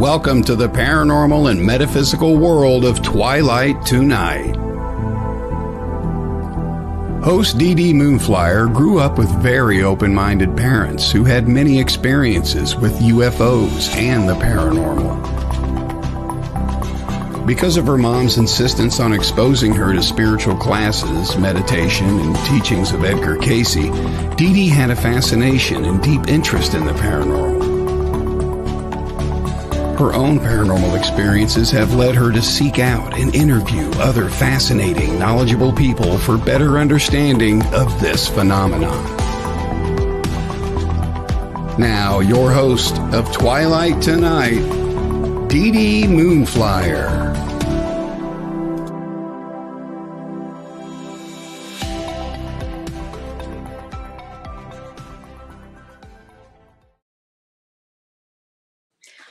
welcome to the paranormal and metaphysical world of Twilight Tonight. Host DeeDee Moonflyer grew up with very open-minded parents who had many experiences with UFOs and the paranormal. Because of her mom's insistence on exposing her to spiritual classes, meditation, and teachings of Edgar Cayce, DeeDee had a fascination and deep interest in the paranormal. Her own paranormal experiences have led her to seek out and interview other fascinating, knowledgeable people for better understanding of this phenomenon. Now, your host of Twilight Tonight, DeeDee Moonflyer.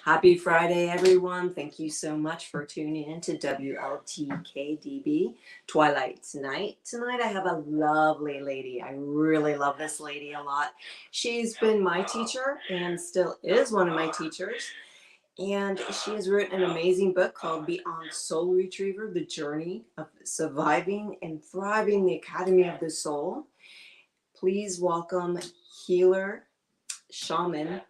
Happy Friday, everyone. Thank you so much for tuning in to WLTK-DB, Twilight Tonight. Tonight I have a lovely lady. I really love this lady a lot. She's been my teacher and still is one of my teachers. And she has written an amazing book called Beyond Soul Retriever, The Journey of Surviving and Thriving the Academy of the Soul. Please welcome healer, shaman,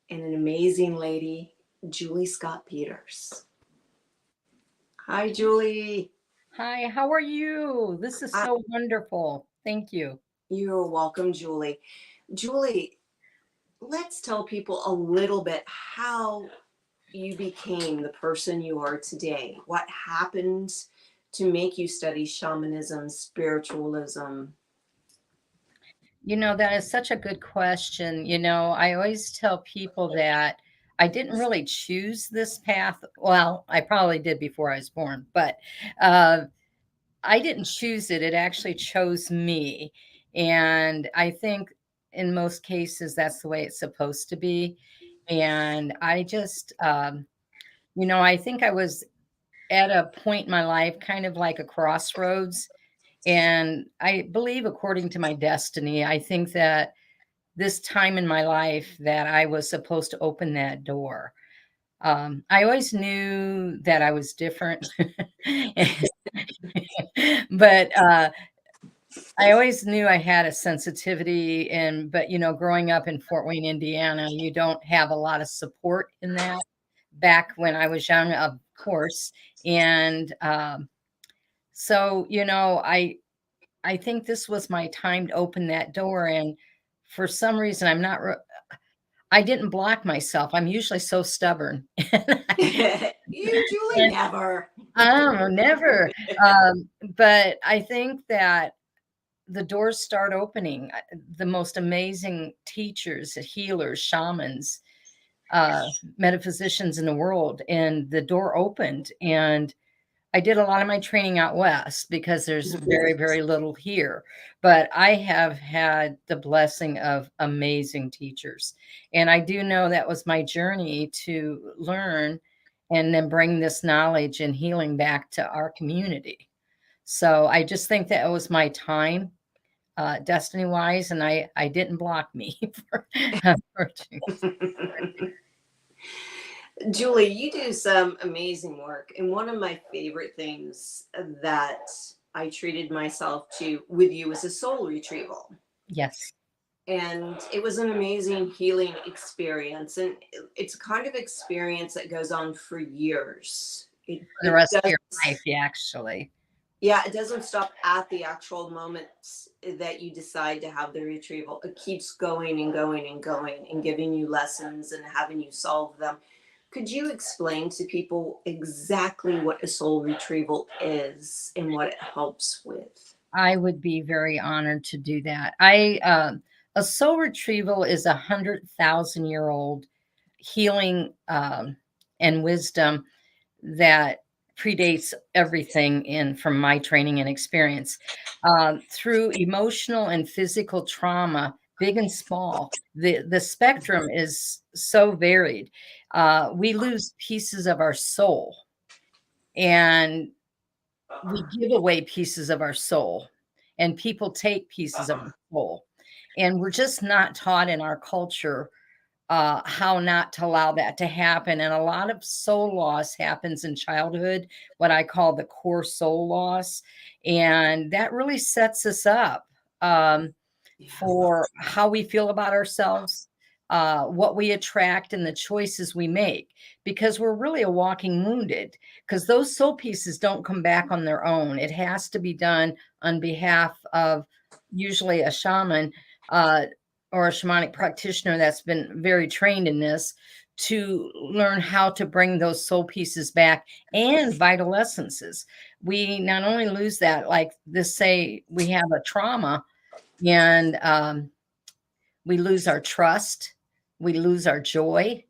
and an amazing lady, Julie Scott Peters. Hi, Julie. Hi, how are you? This is so wonderful. Thank you. You're welcome, Julie. Julie, let's tell people a little bit how you became the person you are today. What happened to make you study shamanism, spiritualism? You know, that is such a good question. You know, I always tell people that I didn't really choose this path. Well, I probably did before I was born, but I didn't choose it. It actually chose me. And I think in most cases, that's the way it's supposed to be. And I just, you know, I think I was at a point in my life, kind of like a crossroads. And I believe, according to my destiny, I think that this time in my life that I was supposed to open that door. I always knew that I was different, but I always knew I had a sensitivity. But you know, growing up in Fort Wayne, Indiana, you don't have a lot of support in that. Back when I was young, of course, and so you know, I think this was my time to open that door, and for some reason, I didn't block myself. I'm usually so stubborn. You, Julie, never. Oh, never. But I think that the doors start opening. The most amazing teachers, healers, shamans, metaphysicians in the world, and the door opened. And I did a lot of my training out west because there's very, very little here. But I have had the blessing of amazing teachers. And I do know that was my journey to learn and then bring this knowledge and healing back to our community. So I just think that it was my time, destiny-wise, and I didn't block me. Julie, you do some amazing work. And one of my favorite things that I treated myself to with you was a soul retrieval. Yes. And it was an amazing healing experience. And it's a kind of experience that goes on for years. The rest of your life, actually. Yeah, it doesn't stop at the actual moment that you decide to have the retrieval. It keeps going and going and going and giving you lessons and having you solve them. Could you explain to people exactly what a soul retrieval is and what it helps with? I would be very honored to do that. A soul retrieval is 100,000-year-old healing and wisdom that predates everything from my training and experience. Through emotional and physical trauma, big and small, the spectrum is so varied. We lose pieces of our soul, and we give away pieces of our soul, and people take pieces of our soul. And we're just not taught in our culture how not to allow that to happen. And a lot of soul loss happens in childhood, what I call the core soul loss. And that really sets us up for how we feel about ourselves, what we attract, and the choices we make, because we're really a walking wounded, because those soul pieces don't come back on their own. It has to be done on behalf of usually a shaman, or a shamanic practitioner that's been very trained in this, to learn how to bring those soul pieces back, and vital essences. We not only lose that, like this, say we have a trauma, and we lose our trust, we lose our joy,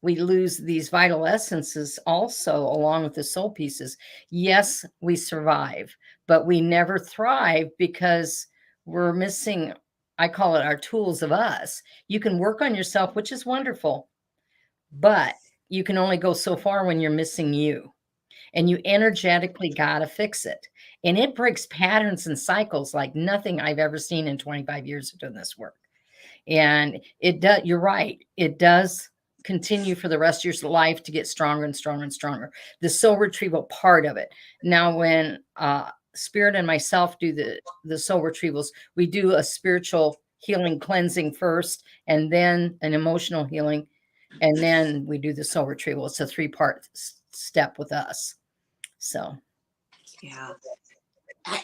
we lose these vital essences also, along with the soul pieces. Yes, we survive, but we never thrive because we're missing, I call it our tools of us. You can work on yourself, which is wonderful, but you can only go so far when you're missing you. And you energetically got to fix it. And it breaks patterns and cycles like nothing I've ever seen in 25 years of doing this work. And it does, you're right, it does continue for the rest of your life to get stronger and stronger and stronger. The soul retrieval part of it. Now, when Spirit and myself do the soul retrievals, we do a spiritual healing cleansing first, and then an emotional healing, and then we do the soul retrieval. It's a 3-part step with us. So yeah,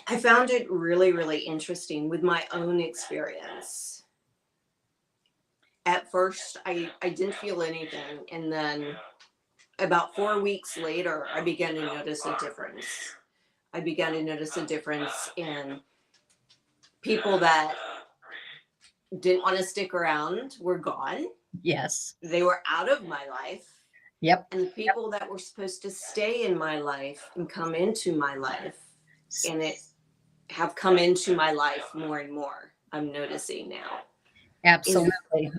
I found it really, really interesting with my own experience. At first, I didn't feel anything. And then about 4 weeks later, I began to notice a difference. I began to notice a difference in people that didn't want to stick around were gone. yes. They were out of my life. Yep. And the people that were supposed to stay in my life and come into my life, and it have come into my life more and more, I'm noticing now. Absolutely.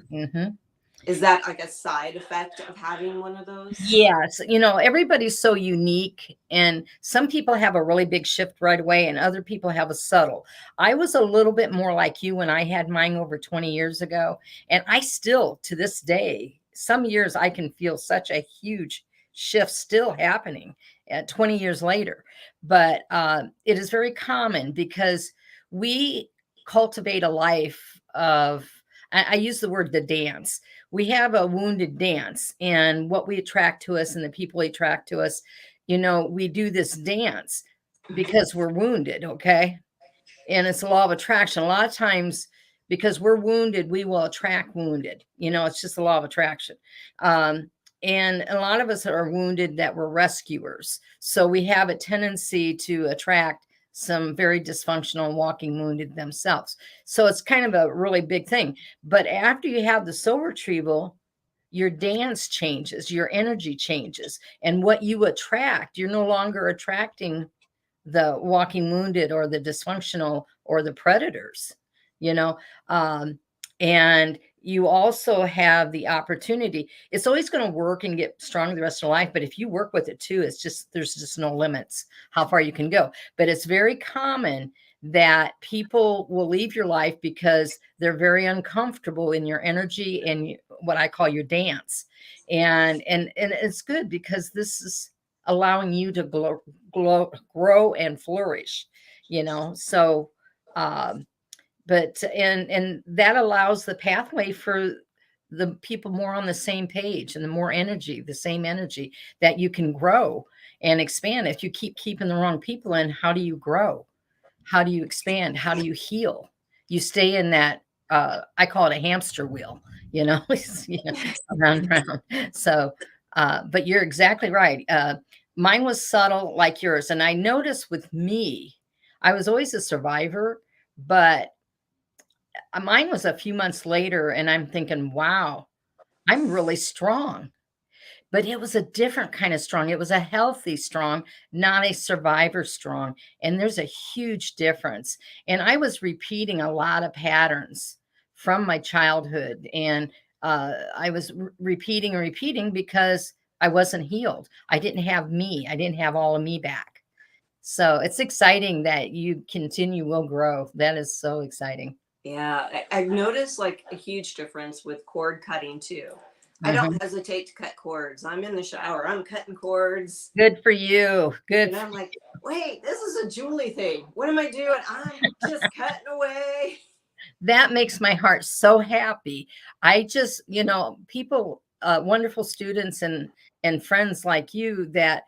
Is that like a side effect of having one of those? Yes. You know, everybody's so unique, and some people have a really big shift right away, and other people have a subtle. I was a little bit more like you when I had mine over 20 years ago. And I still, to this day, some years I can feel such a huge shift still happening at 20 years later. But it is very common because we cultivate a life of, I use the word the dance. We have a wounded dance, and what we attract to us and the people we attract to us, you know, we do this dance because we're wounded. Okay. And it's a law of attraction. A lot of times, because we're wounded, we will attract wounded. You know, it's just the law of attraction. And a lot of us are wounded that we're rescuers. So we have a tendency to attract some very dysfunctional walking wounded themselves. So it's kind of a really big thing. But after you have the soul retrieval, your dance changes, your energy changes, and what you attract, you're no longer attracting the walking wounded or the dysfunctional or the predators, you know. And you also have the opportunity. It's always going to work and get stronger the rest of life, but if you work with it too, it's just, there's just no limits how far you can go. But it's very common that people will leave your life because they're very uncomfortable in your energy and what I call your dance. And it's good because this is allowing you to grow and flourish, you know. So but and that allows the pathway for the people more on the same page, and the more energy, the same energy, that you can grow and expand. If you keep keeping the wrong people in, how do you grow? How do you expand? How do you heal? You stay in that, I call it a hamster wheel, you know, around and around. So, but you're exactly right. Mine was subtle like yours. And I noticed with me, I was always a survivor, but mine was a few months later, and I'm thinking, wow, I'm really strong. But it was a different kind of strong. It was a healthy strong, not a survivor strong. And there's a huge difference. And I was repeating a lot of patterns from my childhood. And I was repeating and repeating because I wasn't healed. I didn't have me. I didn't have all of me back. So it's exciting that you continue will grow. That is so exciting. Yeah, I've noticed like a huge difference with cord cutting too. I Mhm. don't hesitate to cut cords. I'm in the shower, I'm cutting cords, Good for you. Good. and I'm like, wait, this is a Julie thing. What am I doing? I'm just cutting away. That makes my heart so happy. I just, people, wonderful students and friends like you that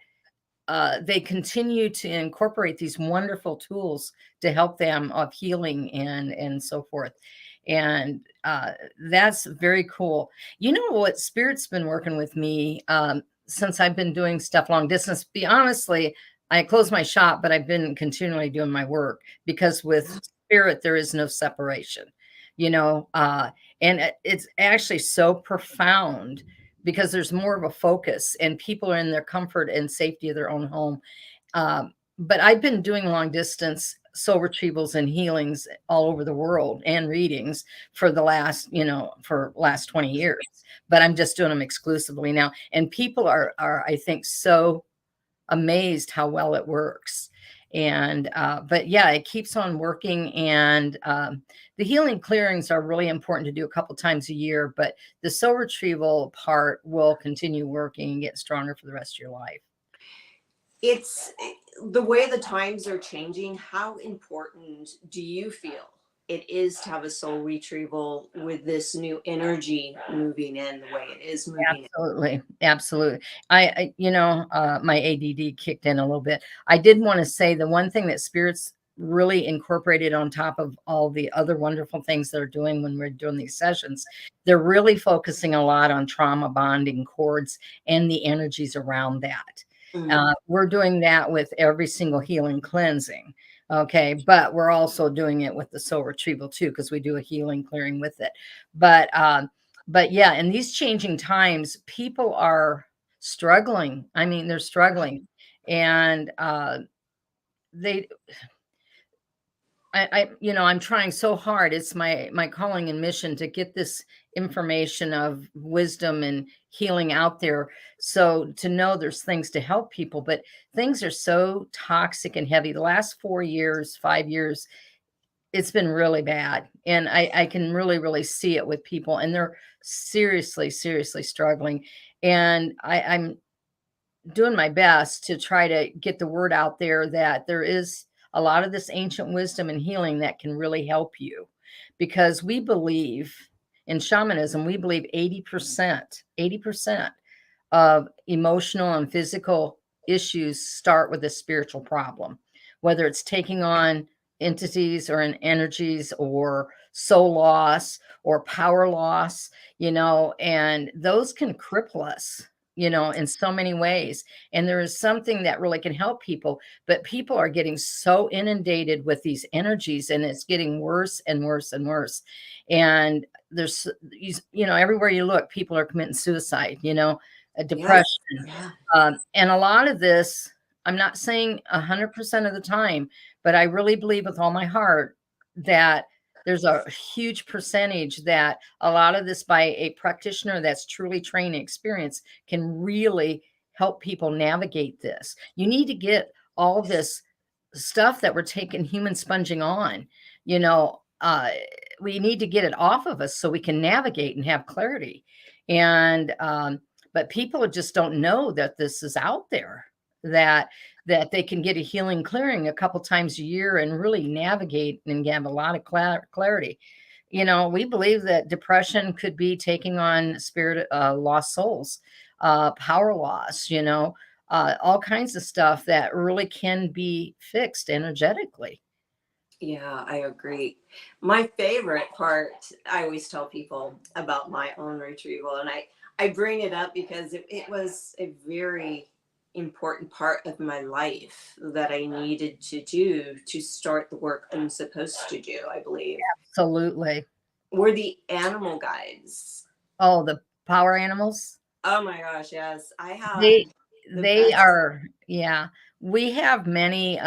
they continue to incorporate these wonderful tools to help them of healing and so forth. And that's very cool. You know what? Spirit's been working with me since I've been doing stuff long distance. Be honestly, I closed my shop, but I've been continually doing my work because with spirit there is no separation. You know, and it's actually so profound because there's more of a focus and people are in their comfort and safety of their own home. But I've been doing long distance soul retrievals and healings all over the world and readings for the last, for last 20 years, but I'm just doing them exclusively now. And people are, I think, so amazed how well it works. And but yeah, it keeps on working. And the healing clearings are really important to do a couple times a year, but the soul retrieval part will continue working and get stronger for the rest of your life. It's the way the times are changing. How important do you feel it is to have a soul retrieval with this new energy moving in the way it is moving Absolutely, absolutely. My ADD kicked in a little bit. I did want to say the one thing that spirits really incorporated on top of all the other wonderful things they're doing when we're doing these sessions, they're really focusing a lot on trauma bonding cords and the energies around that. in? We're doing that with every single healing cleansing. Okay, but we're also doing it with the soul retrieval too, because we do a healing clearing with it. But yeah, in these changing times, people are struggling. I mean, they're struggling, and they I'm trying so hard. It's my calling and mission to get this information of wisdom and healing out there. So to know there's things to help people, but things are so toxic and heavy. The last 4 years, 5 years, it's been really bad. And I can really, really see it with people, and they're seriously, seriously struggling. And I'm doing my best to try to get the word out there that there is a lot of this ancient wisdom and healing that can really help you, because we believe in shamanism, we believe 80% of emotional and physical issues start with a spiritual problem, whether it's taking on entities or energies or soul loss or power loss, and those can cripple us, in so many ways. And there is something that really can help people, but people are getting so inundated with these energies and it's getting worse and worse and worse. And there's, everywhere you look, people are committing suicide, depression. Yes. Yeah. And a lot of this, I'm not saying 100% of the time, but I really believe with all my heart that there's a huge percentage that a lot of this by a practitioner that's truly trained and experienced can really help people navigate this. You need to get all this stuff that we're taking human sponging on, you know, we need to get it off of us so we can navigate and have clarity. And but people just don't know that this is out there, that they can get a healing clearing a couple times a year and really navigate and have a lot of clarity. We believe that depression could be taking on spirit, lost souls, power loss, all kinds of stuff that really can be fixed energetically. Yeah, I agree. My favorite part, I always tell people about my own retrieval, and I bring it up because it was a very important part of my life that I needed to do to start the work I'm supposed to do, I believe. Absolutely. Were the animal guides. Oh, the power animals. Oh my gosh, yes. I have They the they best. are, yeah. We have many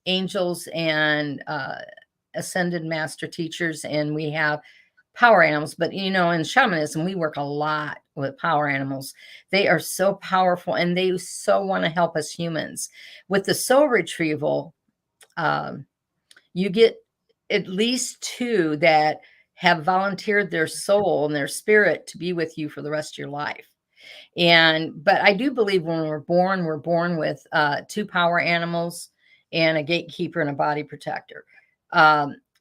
angels and ascended master teachers, and we have power animals. But in shamanism, we work a lot with power animals. They are so powerful, and they so want to help us humans. With the soul retrieval, you get at least two that have volunteered their soul and their spirit to be with you for the rest of your life. But I do believe when we're born with 2 power animals and a gatekeeper and a body protector.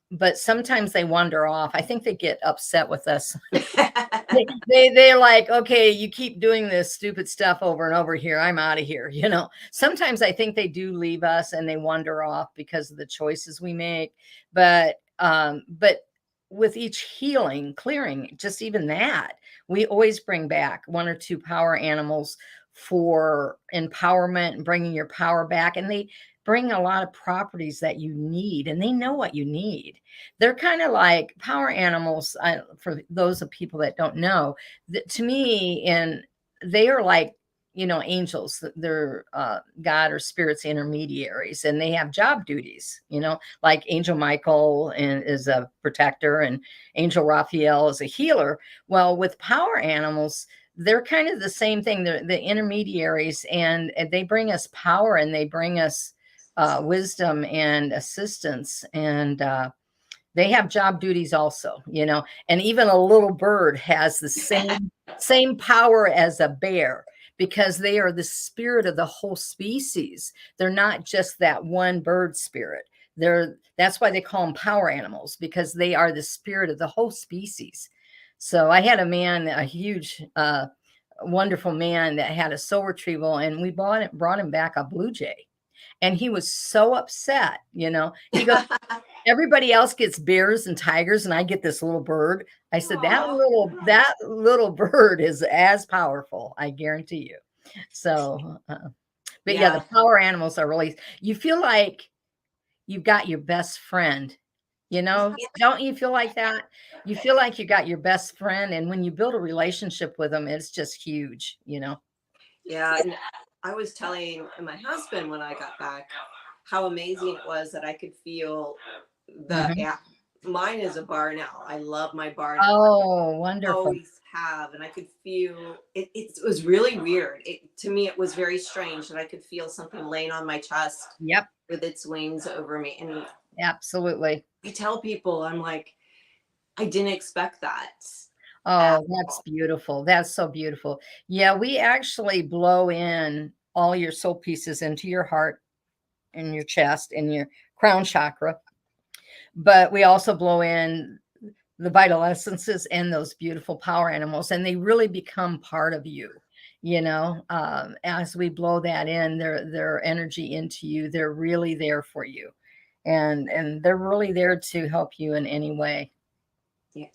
But sometimes they wander off. I think they get upset with us. They're like, okay, you keep doing this stupid stuff over and over here. I'm out of here. Sometimes I think they do leave us and they wander off because of the choices we make. But with each healing, clearing, just even that, we always bring back 1 or 2 power animals for empowerment and bringing your power back. And they bring a lot of properties that you need, and they know what you need. They're kind of like power animals. For those of people that don't know, to me, and they are like, angels. They're God or spirits intermediaries, and they have job duties, like Angel Michael is a protector and Angel Raphael is a healer. Well, with power animals, they're kind of the same thing. They're the intermediaries, and they bring us power, and they bring us wisdom and assistance, and they have job duties also, and even a little bird has the same power as a bear, because they are the spirit of the whole species. They're not just that one bird spirit. That's why they call them power animals, because they are the spirit of the whole species. So I had a man, a huge, wonderful man that had a soul retrieval, and we brought him back a blue jay. And he was so upset, He goes, everybody else gets bears and tigers, and I get this little bird. I said, that little bird is as powerful, I guarantee you. So, but yeah, the power animals are really, you feel like you've got your best friend, don't you feel like that? You feel like you got your best friend, and when you build a relationship with them, it's just huge, Yeah. And I was telling my husband when I got back how amazing it was that I could feel mine is a Barnell. I love my Barnell. Oh, wonderful. Always have, and I could feel it. It was really weird. To me, it was very strange that I could feel something laying on my chest. Yep. With its wings over me. And absolutely. I tell people, I'm like, I didn't expect that. Oh, that's beautiful. That's so beautiful. Yeah, we actually blow in all your soul pieces into your heart and your chest and your crown chakra. But we also blow in the vital essences and those beautiful power animals, and they really become part of you. As we blow that in, their energy into you, they're really there for you. And they're really there to help you in any way. Yeah.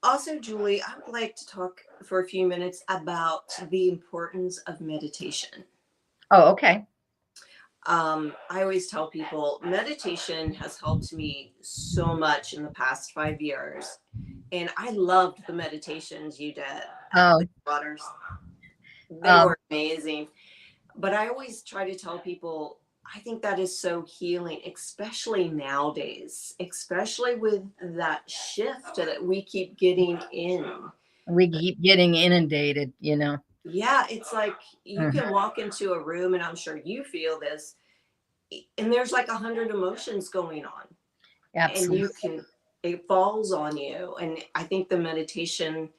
Also, Julie, I would like to talk for a few minutes about the importance of meditation. Oh, okay. I always tell people meditation has helped me so much in the past 5 years. And I loved the meditations you did at the Waters. They were amazing. But I always try to tell people, I think that is so healing, especially nowadays, especially with that shift that we keep getting in. We keep getting inundated, Yeah, it's like you can walk into a room, and I'm sure you feel this, and there's like 100 emotions going on. Absolutely. And it falls on you. And I think the meditation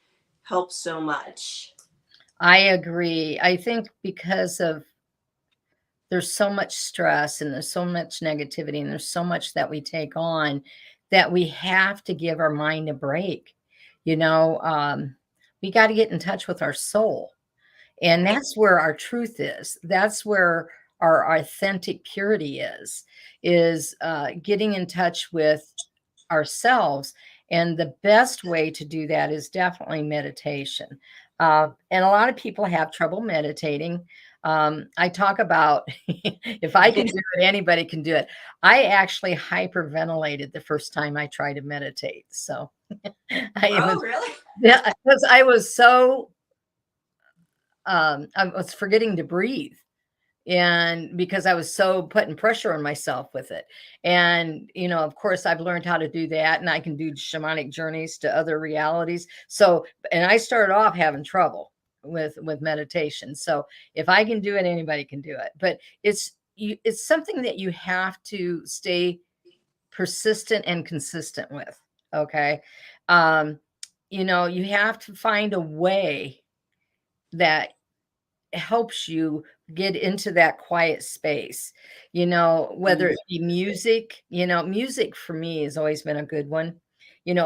helps so much. I agree. I think because there's so much stress and there's so much negativity and there's so much that we take on that we have to give our mind a break. We got to get in touch with our soul. And that's where our truth is. That's where our authentic purity is getting in touch with ourselves. And the best way to do that is definitely meditation. And a lot of people have trouble meditating. I talk about if I can do it, anybody can do it. I actually hyperventilated the first time I tried to meditate. So really? Yeah, because I was so I was forgetting to breathe. And because I was so putting pressure on myself with it. And, of course, I've learned how to do that, and I can do shamanic journeys to other realities. So, and I started off having trouble with meditation. So if I can do it, anybody can do it. But it's something that you have to stay persistent and consistent with. Okay. You have to find a way that helps you get into that quiet space, whether it be music. Music for me has always been a good one.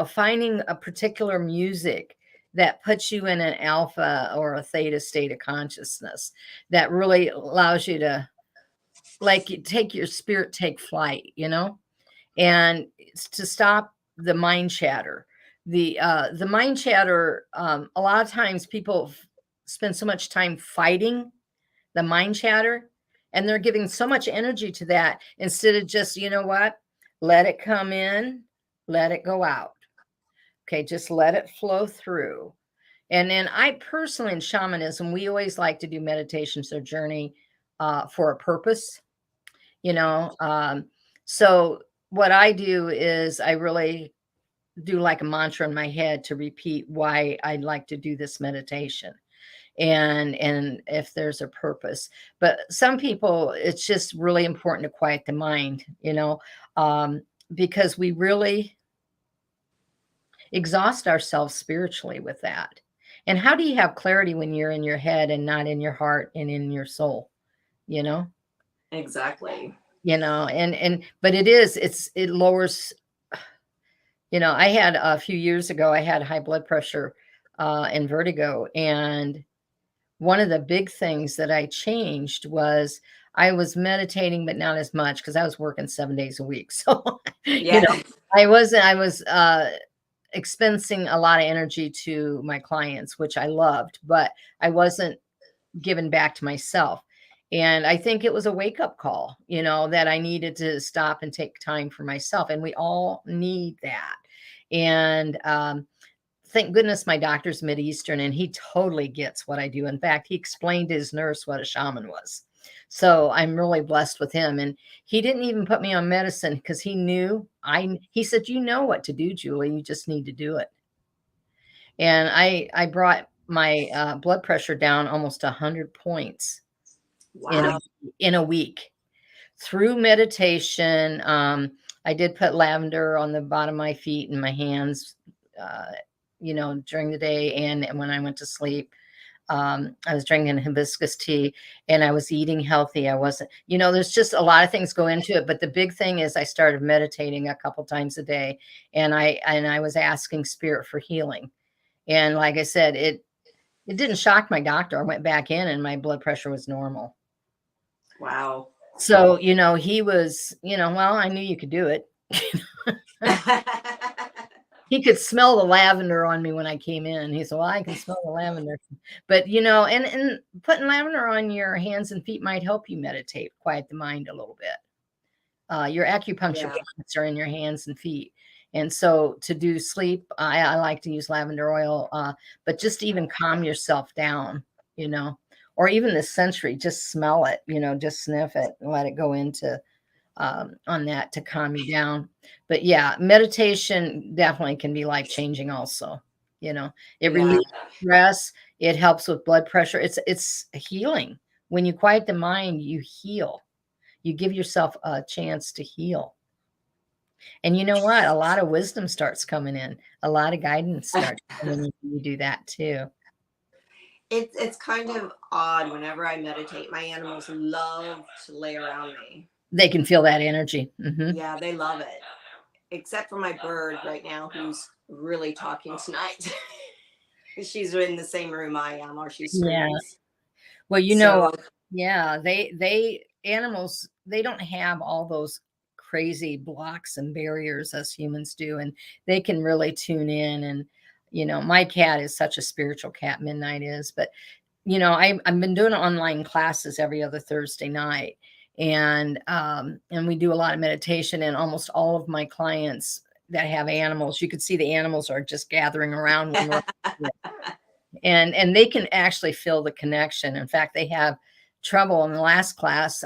Finding a particular music that puts you in an alpha or a theta state of consciousness that really allows you to, like, you take your spirit, take flight, and it's to stop the mind chatter. The mind chatter, a lot of times people spend so much time fighting the mind chatter, and they're giving so much energy to that instead of just, let it come in, let it go out. Okay, just let it flow through. And then I personally, in shamanism, we always like to do meditations or journey for a purpose, you know. So what I do is I really do like a mantra in my head to repeat why I'd like to do this meditation, and if there's a purpose. But some people, it's just really important to quiet the mind, because we really exhaust ourselves spiritually with that. And how do you have clarity when you're in your head and not in your heart and in your soul? you know Exactly. and but it lowers. I had a few years ago, I had high blood pressure and vertigo, and one of the big things that I changed was I was meditating, but not as much because I was working 7 days a week. So, Yeah. I was expensing a lot of energy to my clients, which I loved, but I wasn't giving back to myself. And I think it was a wake up call, that I needed to stop and take time for myself. And we all need that. And thank goodness my doctor's Mideastern, and he totally gets what I do. In fact, he explained to his nurse what a shaman was. So I'm really blessed with him. And he didn't even put me on medicine because he knew he said, you know what to do, Julie, you just need to do it. And I brought my blood pressure down almost 100 points Wow. in a week through meditation. I did put lavender on the bottom of my feet and my hands, during the day. And when I went to sleep, I was drinking hibiscus tea, and I was eating healthy. I wasn't, there's just a lot of things go into it. But the big thing is I started meditating a couple times a day, and I was asking spirit for healing. And like I said, it didn't shock my doctor. I went back in and my blood pressure was normal. Wow. So, he was, well, I knew you could do it. He could smell the lavender on me when I came in. He said, well, I can smell the lavender. But, and putting lavender on your hands and feet might help you meditate, quiet the mind a little bit. Your acupuncture points are in your hands and feet. And so to do sleep, I like to use lavender oil, but just to even calm yourself down, or even the sensory, just smell it, just sniff it and let it go into on that to calm you down. But yeah, meditation definitely can be life changing also. It relieves stress. It helps with blood pressure. It's healing. When you quiet the mind, you heal. You give yourself a chance to heal. And you know what? A lot of wisdom starts coming in. A lot of guidance starts coming in when you do that too. It's kind of odd. Whenever I meditate, my animals love to lay around me. They can feel that energy. Mm-hmm. Yeah, they love it. Except for my bird right now, who's really talking tonight. She's in the same room I am, or she screams. Well, they animals, they don't have all those crazy blocks and barriers as humans do, and they can really tune in. And my cat is such a spiritual cat, Midnight is. But I've been doing online classes every other Thursday night, and we do a lot of meditation. And almost all of my clients that have animals, you could see the animals are just gathering around when we're and they can actually feel the connection. In fact, they have trouble in the last class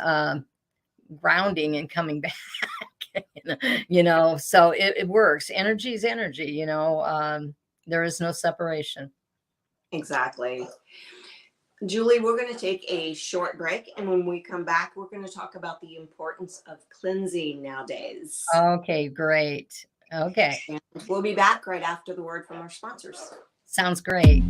grounding and coming back. So it works. Energy is energy. There is no separation. Exactly. Julie, we're going to take a short break, and when we come back, we're going to talk about the importance of cleansing nowadays. Okay, great. Okay. And we'll be back right after the word from our sponsors. Sounds great.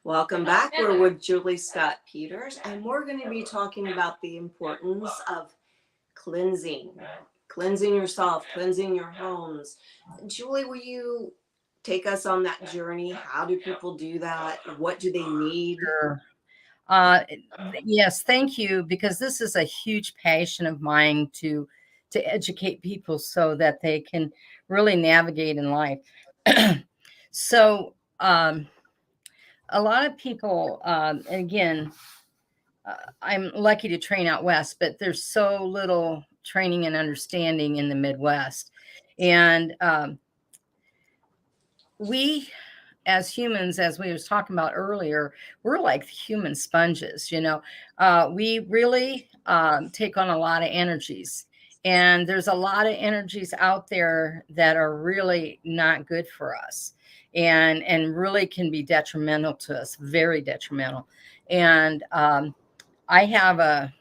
Welcome back. We're with Julie Scott Peters, and we're going to be talking about the importance of cleansing yourself, cleansing your homes. Julie, will you take us on that journey? How do people do that? What do they need? Sure. Yes, thank you, because this is a huge passion of mine to educate people so that they can really navigate in life. So, a lot of people, again, I'm lucky to train out west, but there's so little training and understanding in the Midwest. And we, as humans, as we was talking about earlier, we're like human sponges, we really take on a lot of energies. And there's a lot of energies out there that are really not good for us and really can be detrimental to us, very detrimental. And I have a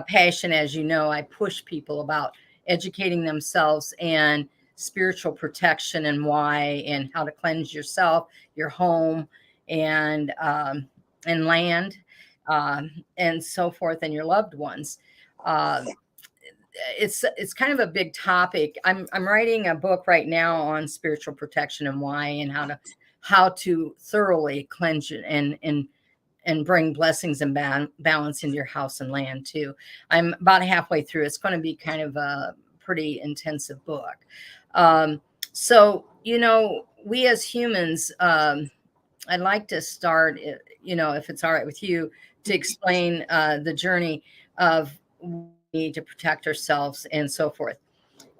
passion, as you know. I push people about educating themselves and spiritual protection and why, and how to cleanse yourself, your home, and land, and so forth, and your loved ones. It's kind of a big topic. I'm writing a book right now on spiritual protection and why, and how to thoroughly cleanse it and bring blessings and balance into your house and land too. I'm about halfway through. It's going to be kind of a pretty intensive book. So, we as humans, I'd like to start, if it's all right with you, to explain the journey of we need to protect ourselves and so forth.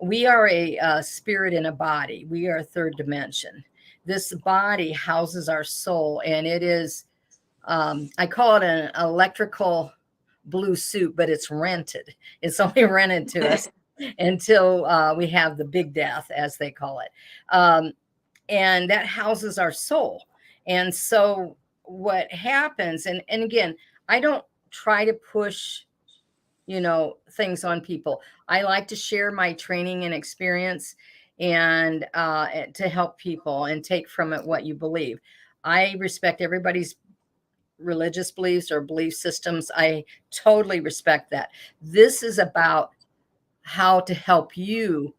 We are a spirit in a body. We are a third dimension. This body houses our soul, and it is, I call it an electrical blue suit, but it's rented. It's only rented to us until we have the big death, as they call it. And that houses our soul. And so what happens, and again, I don't try to push, things on people. I like to share my training and experience and to help people and take from it what you believe. I respect everybody's religious beliefs or belief systems. I totally respect that. This is about how to help you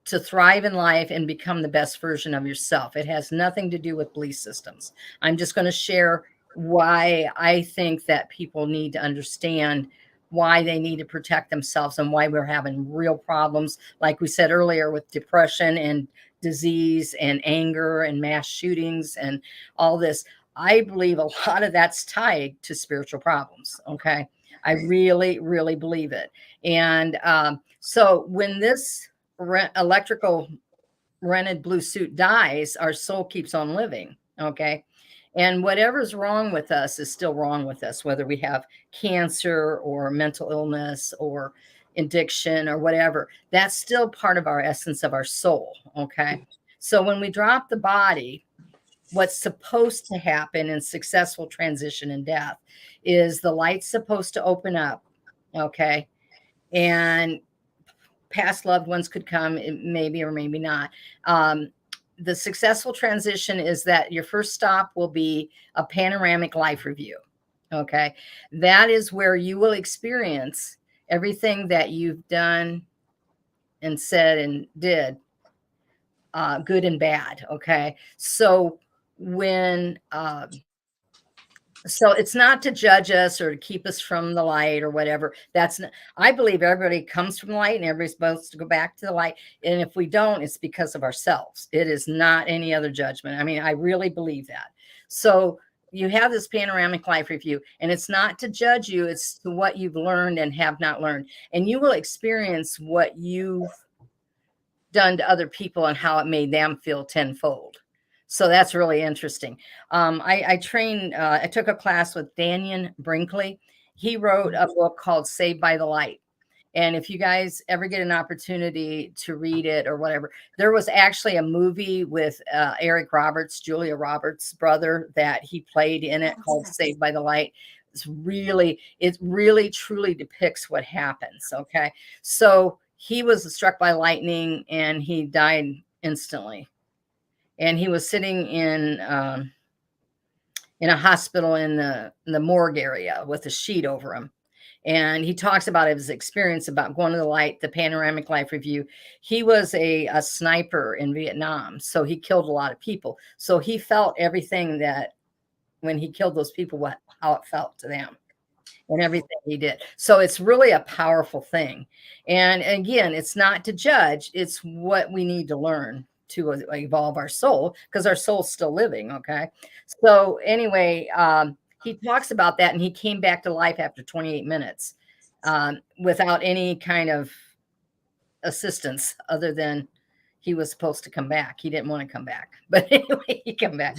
to thrive in life and become the best version of yourself. It has nothing to do with belief systems. I'm just going to share why I think that people need to understand why they need to protect themselves and why we're having real problems, like we said earlier, with depression and disease and anger and mass shootings and all this. I believe a lot of that's tied to spiritual problems. Okay. I really, really believe it. And so when this electrical rented blue suit dies, our soul keeps on living. Okay. And whatever's wrong with us is still wrong with us, whether we have cancer or mental illness or addiction or whatever. That's still part of our essence of our soul. Okay. So when we drop the body, what's supposed to happen in successful transition and death is the light's supposed to open up, okay? And past loved ones could come, maybe or maybe not. The successful transition is that your first stop will be a panoramic life review, okay? That is where you will experience everything that you've done and said and did, good and bad, okay? So when so it's not to judge us or to keep us from the light or whatever. That's not, I believe everybody comes from the light and everybody's supposed to go back to the light. And if we don't, it's because of ourselves. It is not any other judgment. I mean, I really believe that. So you have this panoramic life review, and it's not to judge you. It's to what you've learned and have not learned. And you will experience what you've done to other people and how it made them feel tenfold. So that's really interesting. I took a class with Daniel Brinkley. He wrote a book called Saved by the Light. And if you guys ever get an opportunity to read it or whatever, there was actually a movie with Eric Roberts, Julia Roberts' brother, that he played in it called Saved by the Light. It really truly depicts what happens. Okay. So he was struck by lightning and he died instantly. And he was sitting in a hospital in the morgue area with a sheet over him. And he talks about his experience about going to the light, the panoramic life review. He was a sniper in Vietnam, so he killed a lot of people. So he felt everything that when he killed those people, how it felt to them and everything he did. So it's really a powerful thing. And again, it's not to judge. It's what we need to learn to evolve our soul, because our soul's still living. Okay. So anyway, he talks about that, and he came back to life after 28 minutes without any kind of assistance other than he was supposed to come back. He didn't want to come back, but anyway, he came back.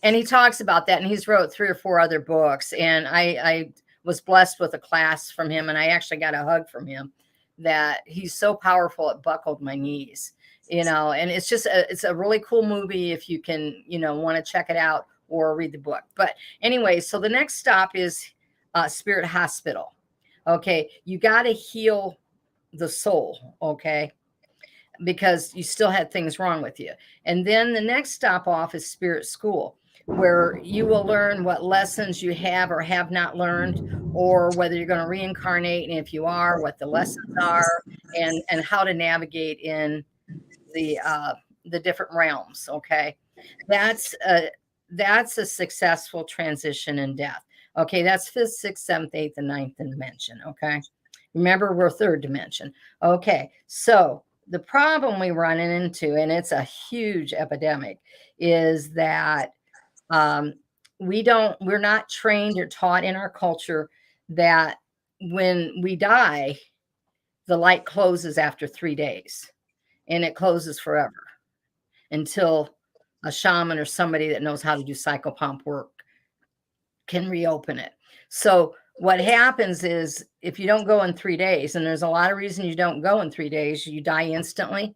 And he talks about that, and he's wrote 3 or 4 other books. And I was blessed with a class from him, and I actually got a hug from him. That he's so powerful, it buckled my knees. And it's just it's a really cool movie if you can, want to check it out or read the book. But anyway, so the next stop is Spirit Hospital. Okay. You got to heal the soul. Okay. Because you still had things wrong with you. And then the next stop off is Spirit School, where you will learn what lessons you have or have not learned, or whether you're going to reincarnate. And if you are, what the lessons are, and how to navigate in the different realms. Okay. That's a successful transition in death. Okay. That's 5th, 6th, 7th, 8th, and 9th dimension. Okay. Remember, we're 3rd dimension. Okay. So the problem we run into, and it's a huge epidemic, is that we're not trained or taught in our culture that when we die, the light closes after 3 days. And it closes forever until a shaman or somebody that knows how to do psychopomp work can reopen it. So what happens is, if you don't go in 3 days, and there's a lot of reasons you don't go in 3 days, you die instantly,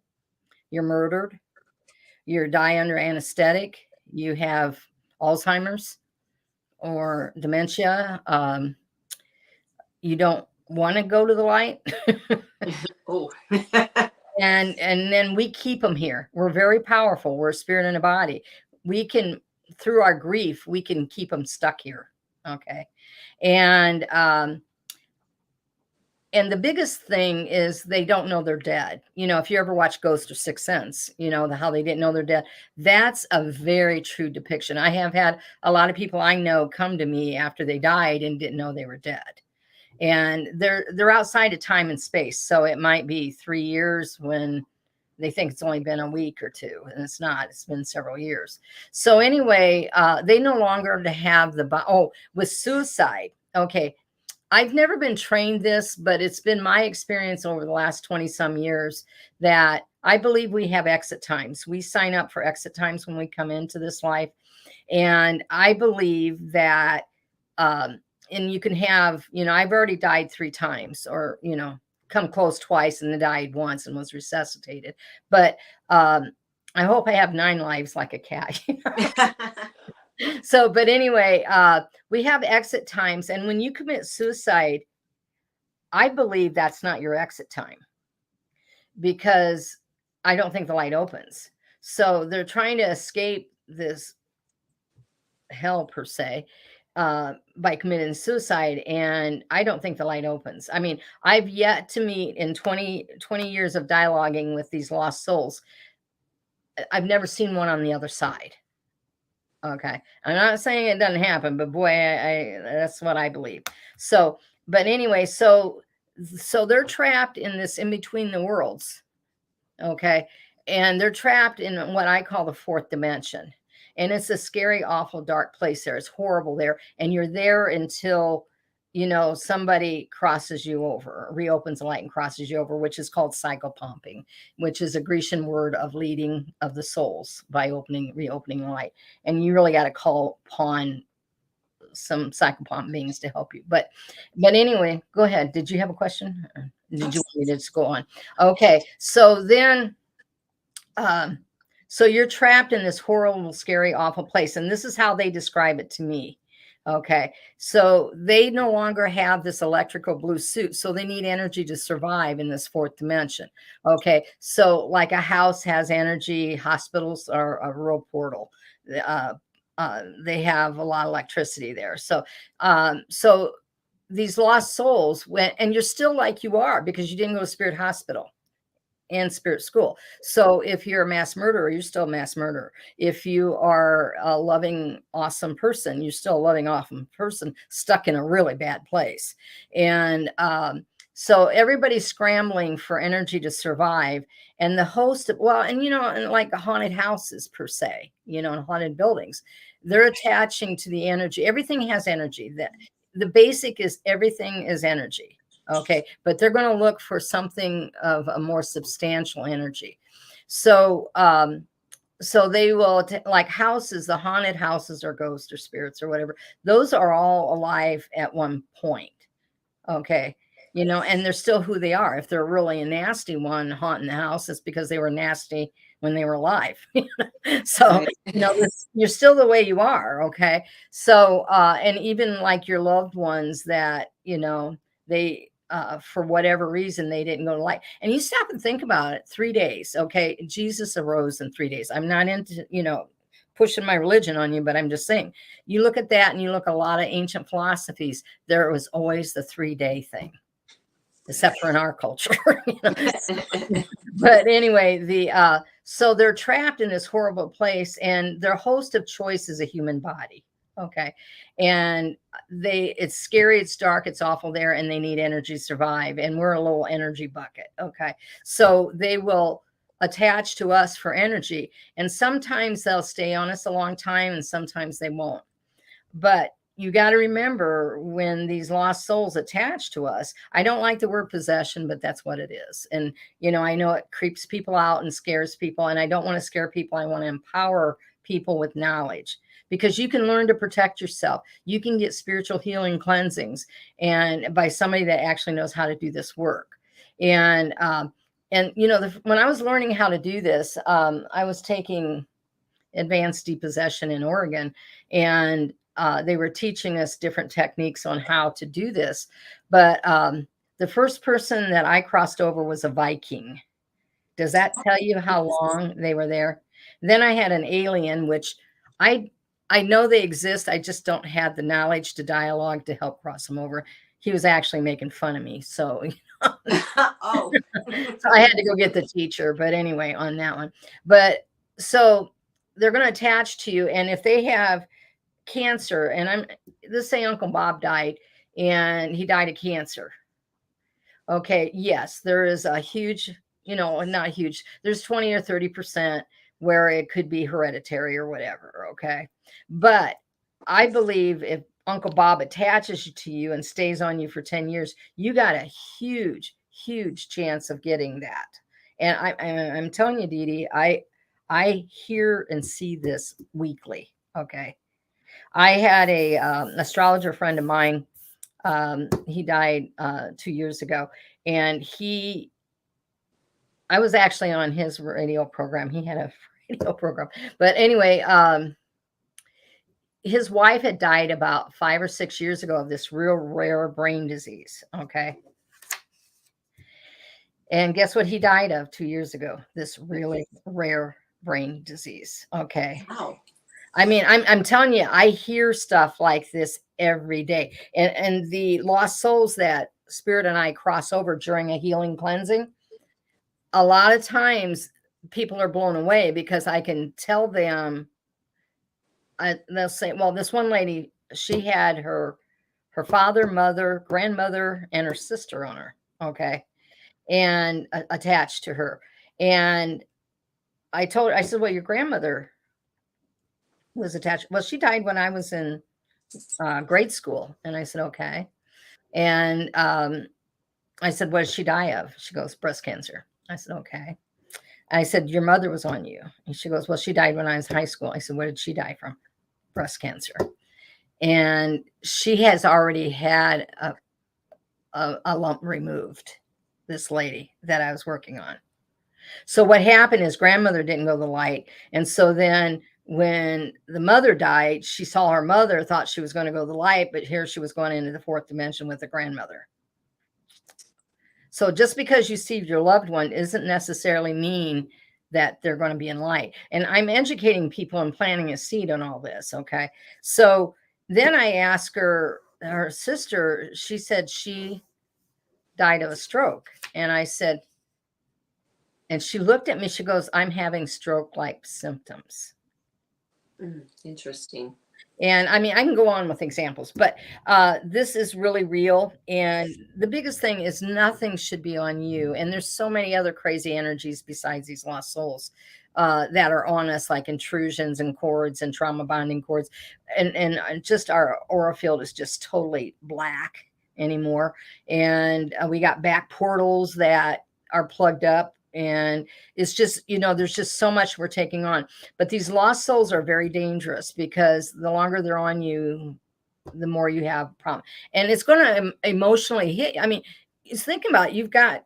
you're murdered, you die under anesthetic, you have Alzheimer's or dementia, you don't want to go to the light. Oh. And then we keep them here. We're very powerful. We're a spirit in a body. We can, through our grief, we can keep them stuck here. Okay. And the biggest thing is they don't know they're dead. If you ever watch Ghost or Sixth Sense, how they didn't know they're dead. That's a very true depiction. I have had a lot of people I know come to me after they died and didn't know they were dead. And they're outside of time and space. So it might be 3 years when they think it's only been a week or 2, and it's not. It's been several years. So anyway, they no longer have with suicide. Okay. I've never been trained this, but it's been my experience over the last 20 some years that I believe we have exit times. We sign up for exit times when we come into this life. And I believe that, and you can have, I've already died 3 times, or, come close twice and then died once and was resuscitated. But I hope I have 9 lives like a cat. So, but anyway, we have exit times. And when you commit suicide, I believe that's not your exit time, because I don't think the light opens. So they're trying to escape this hell per se, by committing suicide. And I don't think the light opens. I mean, I've yet to meet in 20 years of dialoguing with these lost souls. I've never seen one on the other side. Okay. I'm not saying it doesn't happen, but boy, I that's what I believe. So, but anyway, so they're trapped in this in between the worlds. Okay. And they're trapped in what I call the fourth dimension. And it's a scary, awful, dark place there. It's horrible there. And you're there until, somebody crosses you over, reopens the light and crosses you over, which is called psychopumping, which is a Grecian word of leading of the souls by reopening the light. And you really got to call upon some psychopomp beings to help you. But anyway, go ahead. Did you have a question? Or did you want me to just go on? Okay. So then, so you're trapped in this horrible, scary, awful place. And this is how they describe it to me. Okay. So they no longer have this electrical blue suit. So they need energy to survive in this fourth dimension. Okay. So like a house has energy, hospitals are a real portal. They have a lot of electricity there. So, so these lost souls went, and you're still like you are because you didn't go to spirit hospital and spirit school. So if you're a mass murderer, you're still a mass murderer. If you are a loving, awesome person, you're still a loving, awesome person stuck in a really bad place. And so everybody's scrambling for energy to survive. And the host, and like haunted houses per se, and haunted buildings, they're attaching to the energy. Everything has energy. The basic is everything is energy. Okay. But they're going to look for something of a more substantial energy. So, so they will like houses, the haunted houses or ghosts or spirits or whatever. Those are all alive at one point. Okay. And they're still who they are. If they're really a nasty one haunting the house, it's because they were nasty when they were alive. So, you're still the way you are. Okay. So, and even like your loved ones that, they, for whatever reason, they didn't go to light. And you stop and think about it. 3 days. Okay. Jesus arose in 3 days. I'm not into, pushing my religion on you, but I'm just saying, you look at that and you look at a lot of ancient philosophies, there was always the 3-day thing, except for in our culture. But anyway, so they're trapped in this horrible place, and their host of choice is a human body. Okay. And it's scary, it's dark, it's awful there, and they need energy to survive. And we're a little energy bucket. Okay. So they will attach to us for energy. And sometimes they'll stay on us a long time, and sometimes they won't. But you got to remember, when these lost souls attach to us, I don't like the word possession, but that's what it is. And, I know it creeps people out and scares people, and I don't want to scare people. I want to empower people with knowledge, because you can learn to protect yourself. You can get spiritual healing cleansings and by somebody that actually knows how to do this work. And when I was learning how to do this, I was taking advanced depossession in Oregon, and they were teaching us different techniques on how to do this. But the first person that I crossed over was a Viking. Does that tell you how long they were there? Then I had an alien, which I know they exist. I just don't have the knowledge to dialogue to help cross them over. He was actually making fun of me. So, Oh, so I had to go get the teacher. But anyway, on that one. But so they're going to attach to you. And if they have cancer, and let's say Uncle Bob died and he died of cancer. Okay. Yes, there is a huge, not huge, there's 20 or 30% where it could be hereditary or whatever. Okay. But I believe if Uncle Bob attaches to you and stays on you for 10 years, you got a huge, huge chance of getting that. And I'm telling you, DeeDee, I hear and see this weekly. Okay. I had a astrologer friend of mine. He died 2 years ago, and I was actually on his radio program. He had a radio program. But anyway, his wife had died about 5 or 6 years ago of this real rare brain disease. Okay. And guess what he died of 2 years ago? This really rare brain disease. Okay. Wow. I mean, I'm telling you, I hear stuff like this every day. And the lost souls that Spirit and I cross over during a healing cleansing, a lot of times people are blown away because I can tell them, they'll say, well, this one lady, she had her father, mother, grandmother, and her sister on her. Okay. And attached to her. And I told her, I said, well, your grandmother was attached. Well, she died when I was in grade school. And I said, okay. And I said, what did she die of? She goes, breast cancer. I said, okay. I said, your mother was on you. And she goes, well, she died when I was in high school. I said, what did she die from? Breast cancer. And she has already had a lump removed, this lady that I was working on. So what happened is grandmother didn't go to the light. And so then when the mother died, she saw her mother, thought she was going to go to the light, but here she was going into the fourth dimension with the grandmother. So just because you see your loved one isn't necessarily mean that they're going to be in light. And I'm educating people and planting a seed on all this. Okay. So then I asked her sister, she said she died of a stroke. And I said, and she looked at me, she goes, I'm having stroke-like symptoms. Interesting. And I mean, I can go on with examples, but this is really real. And the biggest thing is nothing should be on you. And there's so many other crazy energies besides these lost souls that are on us, like intrusions and cords and trauma bonding cords. And just our aura field is just totally black anymore. And we got back portals that are plugged up. And it's just, there's just so much we're taking on. But these lost souls are very dangerous because the longer they're on you, the more you have problems. And it's going to emotionally hit. I mean, just think about it. You've got,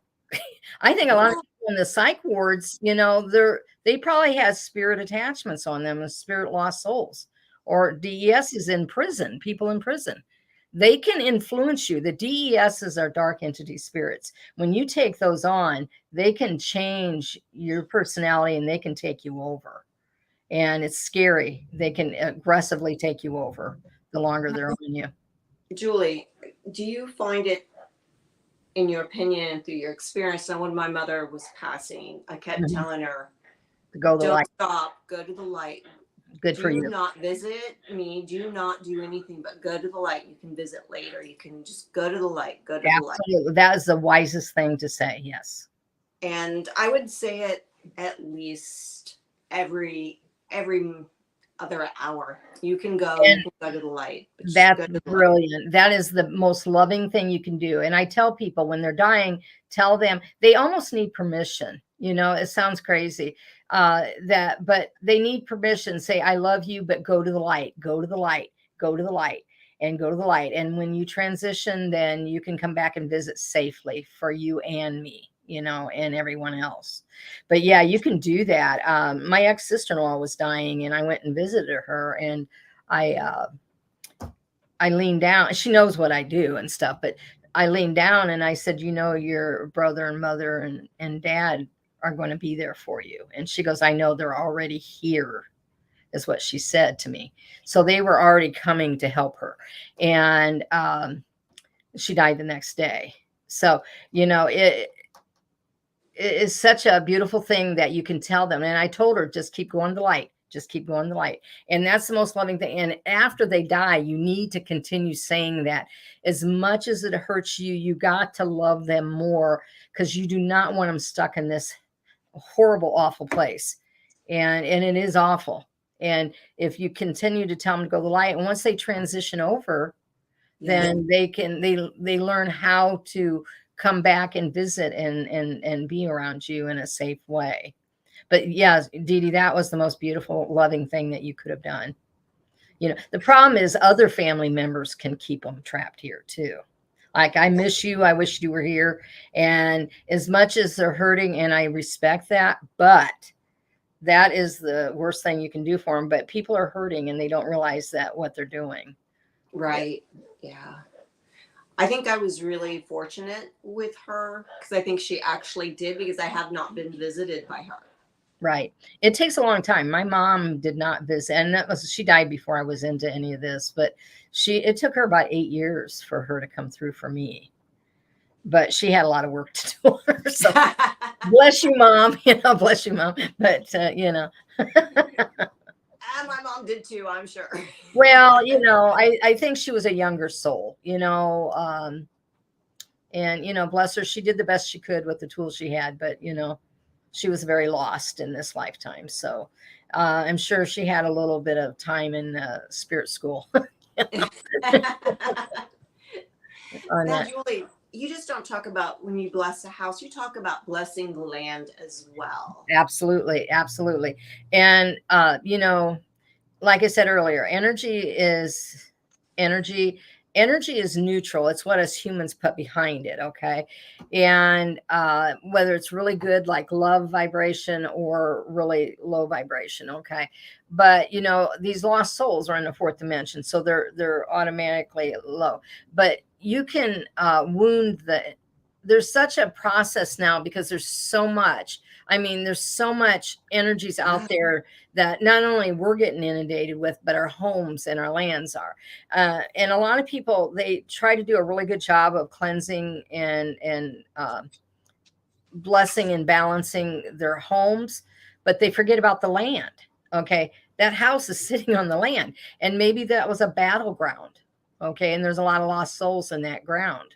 I think a lot of people in the psych wards, they probably have spirit attachments on them as spirit lost souls, or DES is in prison, people in prison. They can influence you. The DESs are dark entity spirits. When you take those on, they can change your personality and they can take you over. And it's scary. They can aggressively take you over the longer they're on you. Julie, do you find it, in your opinion, through your experience, now when my mother was passing, I kept telling her, go to the light. Stop, go to the light. Good for you. Do not visit me. Do not do anything but go to the light. You can visit later. You can just go to the light. Go to the light. Absolutely. That is the wisest thing to say. Yes. And I would say it at least every other hour. You can go to the light. That's brilliant. That is the most loving thing you can do. And I tell people when they're dying, tell them they almost need permission. It sounds crazy but they need permission. Say, I love you, but go to the light, go to the light, go to the light, and go to the light. And when you transition, then you can come back and visit safely for you and me, and everyone else. But yeah, you can do that. My ex-sister-in-law was dying and I went and visited her, and I leaned down. She knows what I do and stuff, but I leaned down and I said, your brother and mother and dad are going to be there for you. And she goes, I know, they're already here, is what she said to me. So they were already coming to help her. And she died the next day. So, it is such a beautiful thing that you can tell them. And I told her, just keep going to the light. Just keep going to the light. And that's the most loving thing. And after they die, you need to continue saying that. As much as it hurts you, you got to love them more, because you do not want them stuck in this horrible, awful place. And it is awful. And if you continue to tell them to go to the light, and once they transition over, then they learn how to come back and visit and be around you in a safe way. But yeah, DeeDee, that was the most beautiful, loving thing that you could have done. The problem is other family members can keep them trapped here too. Like, I miss you. I wish you were here. And as much as they're hurting, and I respect that, but that is the worst thing you can do for them. But people are hurting and they don't realize that what they're doing. Right. Yeah. I think I was really fortunate with her because I think she actually did, because I have not been visited by her. Right. It takes a long time. My mom did not visit, and she died before I was into any of this, but it took her about 8 years for her to come through for me. But she had a lot of work to do on her. So bless you, Mom. Bless you, Mom. But And my mom did too, I'm sure. Well, I think she was a younger soul, and bless her, she did the best she could with the tools she had, but she was very lost in this lifetime. So I'm sure she had a little bit of time in spirit school. Now, Julie, you just don't talk about when you bless a house, you talk about blessing the land as well. Absolutely. Absolutely. And, like I said earlier, energy is energy. Energy is neutral. It's what us humans put behind it. Okay. And whether it's really good, like love vibration, or really low vibration. Okay. But these lost souls are in the fourth dimension, so they're automatically low. But you can wound there's such a process now, because there's so much. I mean, there's so much energies out there that not only we're getting inundated with, but our homes and our lands are. And a lot of people, they try to do a really good job of cleansing and blessing and balancing their homes, but they forget about the land. Okay. That house is sitting on the land, and maybe that was a battleground. Okay. And there's a lot of lost souls in that ground.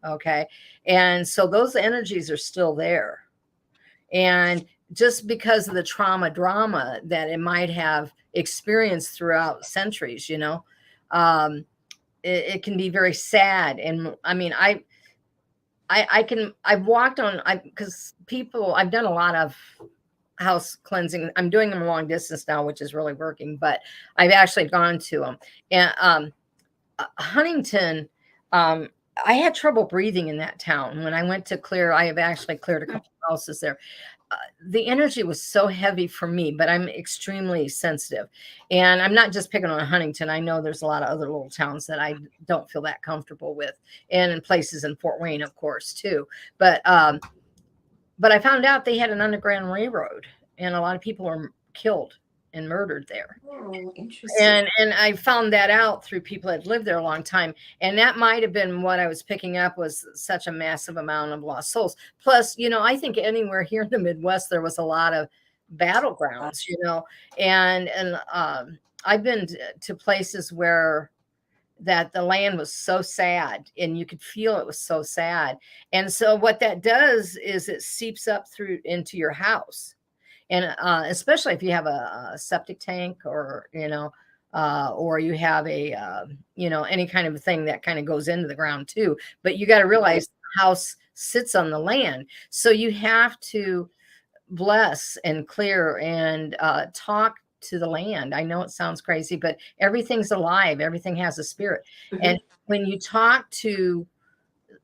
Okay. And so those energies are still there. And just because of the drama that it might have experienced throughout centuries, it can be very sad. And I mean, I've walked on, because I've done a lot of house cleansing. I'm doing them long distance now, which is really working, but I've actually gone to them. And Huntington, I had trouble breathing in that town. When I went to clear, I have actually cleared a couple of houses there. The energy was so heavy for me, but I'm extremely sensitive. And I'm not just picking on Huntington. I know there's a lot of other little towns that I don't feel that comfortable with, and in places in Fort Wayne, of course, too. But I found out they had an underground railroad, and a lot of people were killed and murdered there. Oh, interesting. And I found that out through people that lived there a long time. And that might have been what I was picking up, was such a massive amount of lost souls. Plus, I think anywhere here in the Midwest, there was a lot of battlegrounds, and I've been to places where that the land was so sad, and you could feel it was so sad. And so what that does is it seeps up through into your house. And especially if you have a septic tank, or or you have a any kind of thing that kind of goes into the ground too. But you got to realize the house sits on the land, so you have to bless and clear and talk to the land. I know it sounds crazy, but everything's alive. Everything has a spirit. Mm-hmm. And when you talk to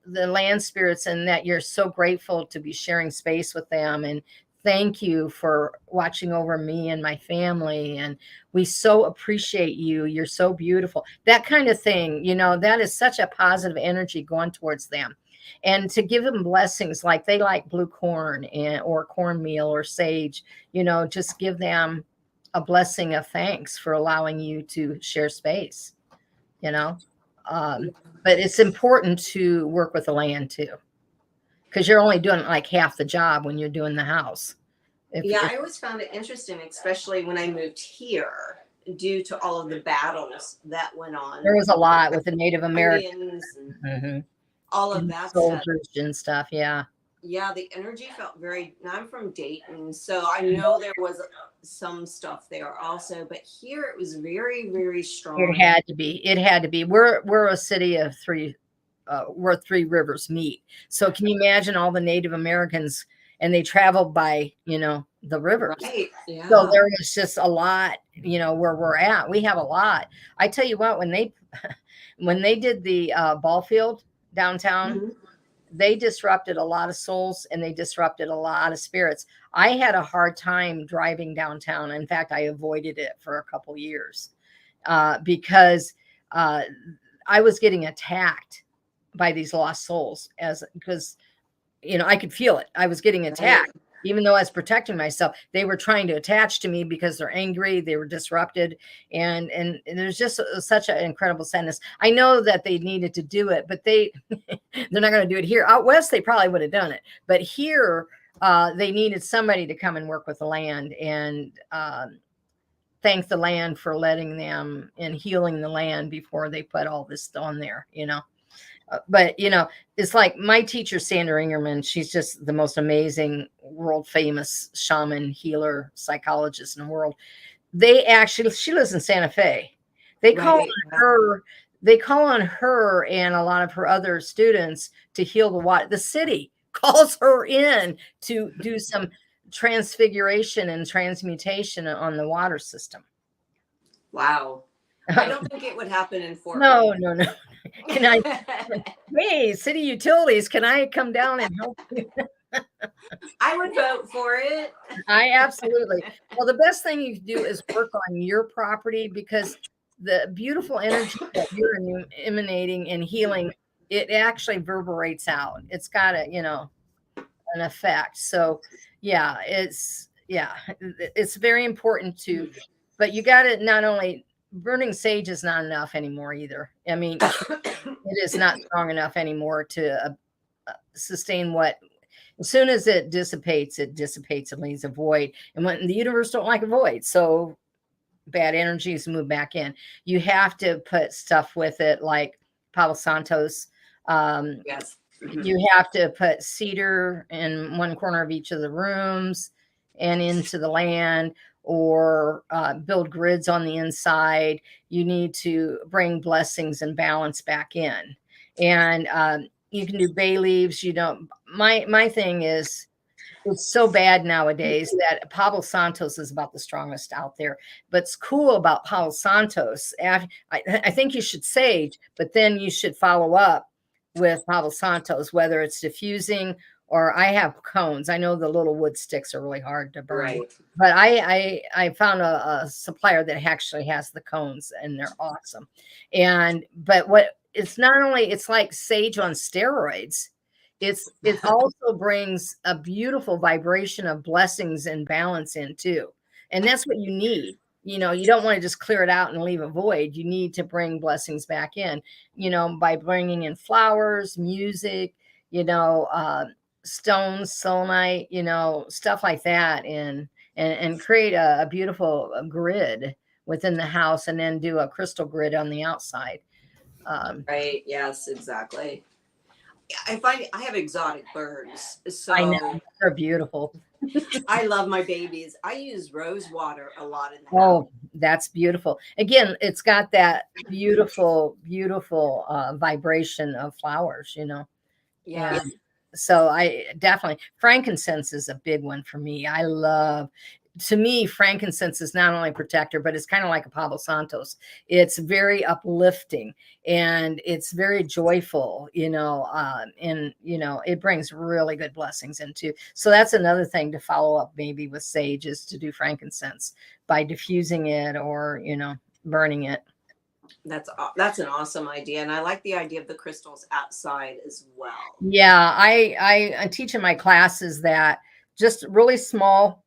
the land spirits, and that you're so grateful to be sharing space with them, and thank you for watching over me and my family, and we so appreciate you. You're so beautiful. That kind of thing, that is such a positive energy going towards them. And to give them blessings, like they like blue corn or cornmeal or sage, just give them a blessing of thanks for allowing you to share space, but it's important to work with the land too, because you're only doing like half the job when you're doing the house. I always found it interesting, especially when I moved here, due to all of the battles that went on. There was a lot with the Native Americans and all of that soldiers and stuff. Yeah. Yeah, the energy felt very. I'm from Dayton, so I know there was some stuff there also, but here it was very, very strong. It had to be. It had to be. We're a city of three. Where three rivers meet. So can you imagine all the Native Americans, and they traveled by, the rivers. Right. Yeah. So there was just a lot, where we're at. We have a lot. I tell you what, when they did the ball field downtown, they disrupted a lot of souls and they disrupted a lot of spirits. I had a hard time driving downtown. In fact, I avoided it for a couple years because I was getting attacked by these lost souls because, I could feel it. I was getting attacked. Even though I was protecting myself, they were trying to attach to me because they're angry, they were disrupted, and there's just such an incredible sadness. I know that they needed to do it, but they're not going to do it here. Out west, they probably would have done it, but here they needed somebody to come and work with the land and thank the land for letting them and healing the land before they put all this on there. But it's like my teacher, Sandra Ingerman. She's just the most amazing, world famous shaman, healer, psychologist in the world. She lives in Santa Fe. They call on her and a lot of her other students to heal the water. The city calls her in to do some transfiguration and transmutation on the water system. Wow. I don't think it would happen in Fort No. Can I, hey, city utilities, can I come down and help you? I would vote for it. I absolutely. Well, the best thing you can do is work on your property because the beautiful energy that you're emanating and healing, it actually reverberates out. It's got an effect. So it's very important but you got to not only burning sage is not enough anymore either. I mean, it is not strong enough anymore to sustain as soon as it dissipates and leaves a void. And when the universe don't like a void, so bad energies move back in. You have to put stuff with it like Palo Santos. Yes. Mm-hmm. You have to put cedar in one corner of each of the rooms and into the land, or build grids on the inside. You need to bring blessings and balance back in. And you can do bay leaves. My thing is, it's so bad nowadays that Palo Santos is about the strongest out there. But it's cool about Palo Santos. I think you should sage, but then you should follow up with Palo Santos, whether it's diffusing or I have cones. I know the little wood sticks are really hard to burn, right. But I found a supplier that actually has the cones and they're awesome. But what it's not only, it's like sage on steroids. It also brings a beautiful vibration of blessings and balance in too. And that's what you need. You don't want to just clear it out and leave a void. You need to bring blessings back in, by bringing in flowers, music, stones, selenite, stuff like that, and create a beautiful grid within the house, and then do a crystal grid on the outside. Right. Yes, exactly. I find I have exotic birds, so I know they're beautiful. I love my babies. I use rose water a lot in the house. Oh, that's beautiful. Again, it's got that beautiful vibration of flowers, Yeah. And so I definitely, frankincense is a big one for me. To me, frankincense is not only a protector, but it's kind of like a Palo Santos. It's very uplifting and it's very joyful, and it brings really good blessings into. So that's another thing to follow up maybe with sage, is to do frankincense by diffusing it or, burning it. That's an awesome idea. And I like the idea of the crystals outside as well. Yeah, I teach in my classes that just really small,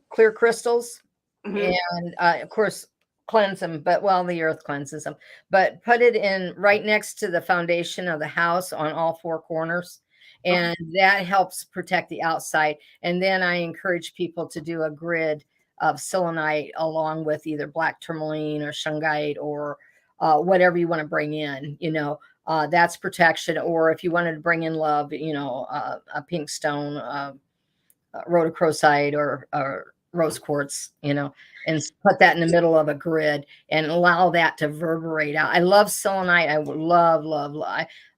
clear crystals, Mm-hmm. and of course cleanse them, the earth cleanses them, but put it in right next to the foundation of the house on all four corners, and that helps protect the outside. And then I encourage people to do a grid of selenite along with either black tourmaline or shungite or whatever you want to bring in, that's protection. Or if you wanted to bring in love, a pink stone, rhodochrosite or rose quartz, and put that in the middle of a grid and allow that to reverberate out. I love selenite. I would love.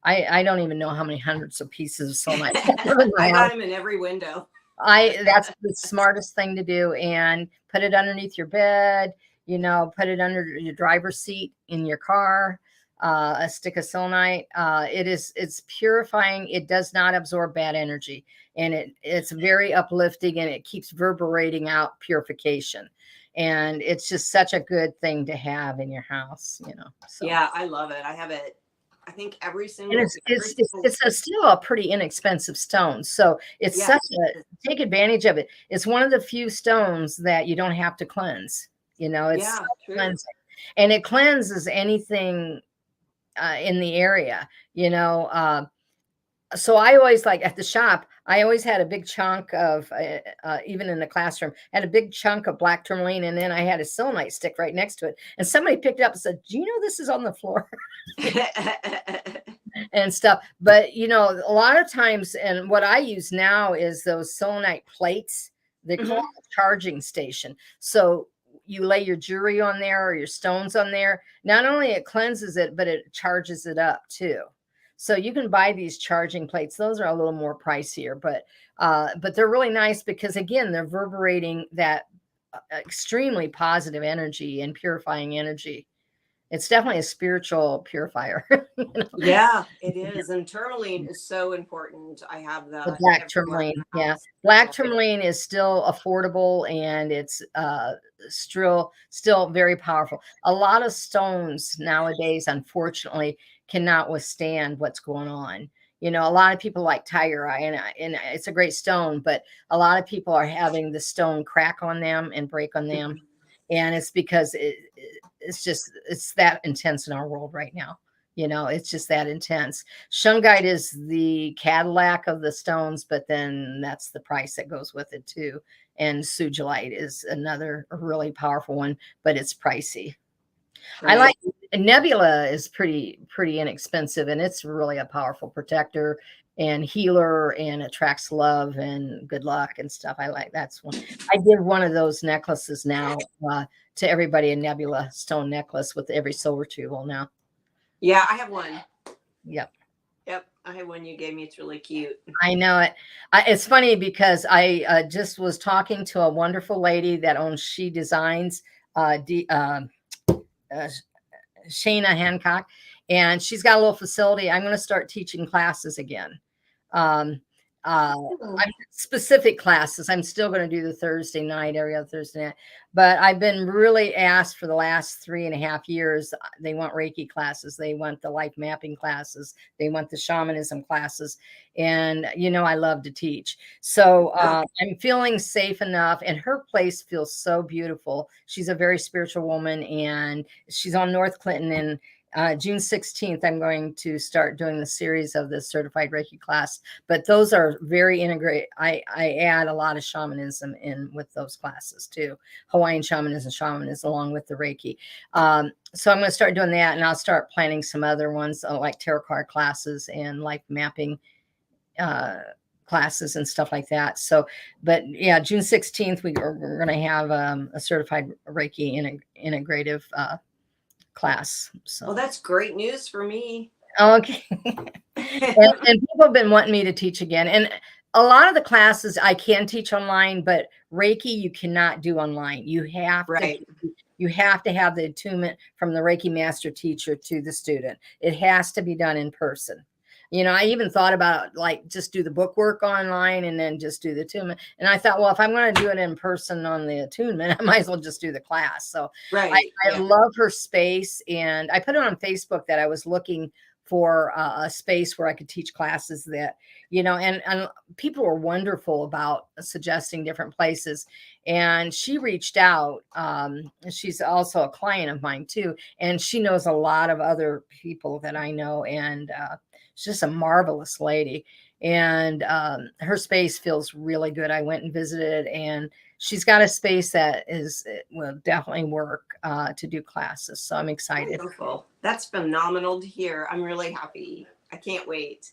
I don't even know how many hundreds of pieces of selenite. I got them in every window. That's the smartest thing to do. And put it underneath your bed, put it under your driver's seat in your car. a stick of selenite. It's purifying. It does not absorb bad energy, and it's very uplifting, and it keeps reverberating out purification. And it's just such a good thing to have in your house, So Yeah, I love it. I have it. I think every and single. still a pretty inexpensive stone. So it's Yeah. take advantage of it. It's one of the few stones that you don't have to cleanse. It's True. cleansing, and it cleanses anything in the area. So I always, like at the shop, I always had a big chunk of, even in the classroom, had a big chunk of black tourmaline, and then I had a selenite stick right next to it. And somebody picked it up and said, "Do you know this is on the floor?" and stuff. But a lot of times, and what I use now is those selenite plates. They call it a charging station. So you lay your jewelry on there or your stones on there. Not only it cleanses it, but it charges it up too. So you can buy these charging plates. Those are a little more pricier, but they're really nice because, again, they're reverberating that extremely positive energy and purifying energy. It's definitely a spiritual purifier. Yeah, it is. And tourmaline is so important. I have The that. black tourmaline, yeah. Black tourmaline is still affordable, and it's still very powerful. A lot of stones nowadays, unfortunately, cannot withstand what's going on. A lot of people like tiger eye, and it's a great stone, but a lot of people are having the stone crack on them and break on them. And it's because it's that intense in our world right now. It's just that intense. Shungite is the Cadillac of the stones, but then that's the price that goes with it too. And sugilite is another really powerful one, but it's pricey. Right. I like nebula is pretty inexpensive, and it's really a powerful protector and healer, and attracts love and good luck and stuff. I like that's one. I did one of those necklaces now to everybody, a nebula stone necklace with every silver tubule now. Yeah, I have one. Yep. I have one you gave me. It's really cute. I know it. It's funny because I just was talking to a wonderful lady that owns She Designs, Shayna Hancock, and she's got a little facility. I'm going to start teaching classes again. Specific classes. I'm still going to do the Thursday night, every other Thursday night, but I've been really asked for the last 3.5 years. They want Reiki classes. They want the life mapping classes. They want the shamanism classes. And, I love to teach. So I'm feeling safe enough, and her place feels so beautiful. She's a very spiritual woman, and she's on North Clinton, and June 16th, I'm going to start doing the series of the certified Reiki class, but those are very integrated. I add a lot of shamanism in with those classes too. Hawaiian shamanism along with the Reiki. So I'm going to start doing that, and I'll start planning some other ones like tarot card classes and life mapping classes and stuff like that. So, but yeah, June 16th, we're going to have a certified Reiki integrative class. So, well, that's great news for me. Okay. and people have been wanting me to teach again. And a lot of the classes I can teach online, but Reiki you cannot do online. You have to have the attunement from the Reiki master teacher to the student. It has to be done in person. I even thought about just do the book work online and then just do the attunement. And I thought, well, if I'm going to do it in person on the attunement, I might as well just do the class. So I love her space. And I put it on Facebook that I was looking for a space where I could teach classes that, and people were wonderful about suggesting different places. And she reached out. She's also a client of mine too. And she knows a lot of other people that I know. And she's just a marvelous lady. And her space feels really good. I went and visited, and she's got a space that will definitely work to do classes. So I'm excited. Wonderful. That's phenomenal to hear. I'm really happy. I can't wait.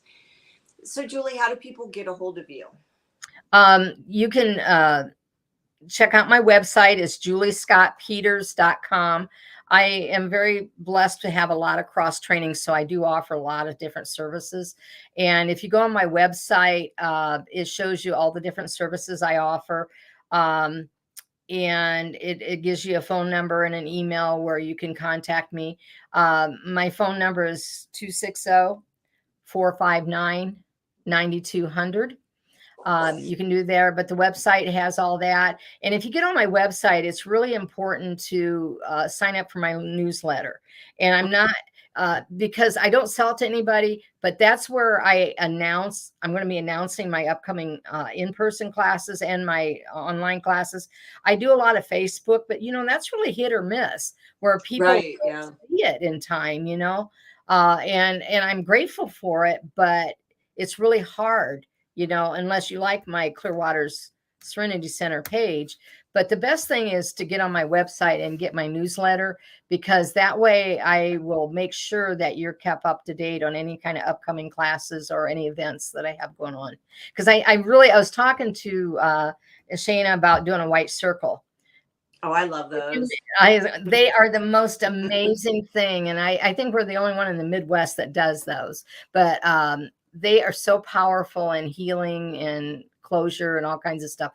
So Julie, how do people get a hold of you? You can check out my website. It's juliescottpeters.com. I am very blessed to have a lot of cross training, so I do offer a lot of different services. And if you go on my website, it shows you all the different services I offer. and it gives you a phone number and an email where you can contact me. My phone number is 260-459-9200. You can do there, but the website has all that. And if you get on my website, it's really important to sign up for my newsletter. And I'm not, because I don't sell it to anybody, but that's where I'm going to be announcing my upcoming in-person classes and my online classes. I do a lot of Facebook, but that's really hit or miss where people Right, yeah. see it in time, and I'm grateful for it, but it's really hard, unless you like my Clearwater's Serenity Center page. But the best thing is to get on my website and get my newsletter, because that way I will make sure that you're kept up to date on any kind of upcoming classes or any events that I have going on. Because I was talking to Shana about doing a white circle. Oh, I love those. They are the most amazing thing. And I think we're the only one in the Midwest that does those. But they are so powerful and healing and closure and all kinds of stuff.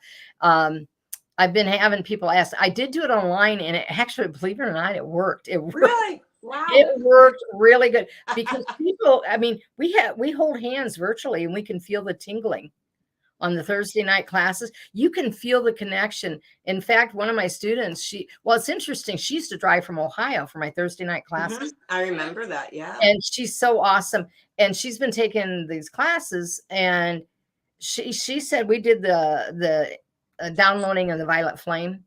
I've been having people ask. I did do it online, and it actually, believe it or not, it worked. It worked. Really? Wow. It worked really good because people, we hold hands virtually and we can feel the tingling on the Thursday night classes. You can feel the connection. In fact, one of my students, it's interesting. She used to drive from Ohio for my Thursday night classes. Mm-hmm. I remember that. Yeah. And she's so awesome. And she's been taking these classes, and she said we did the downloading of the violet flame.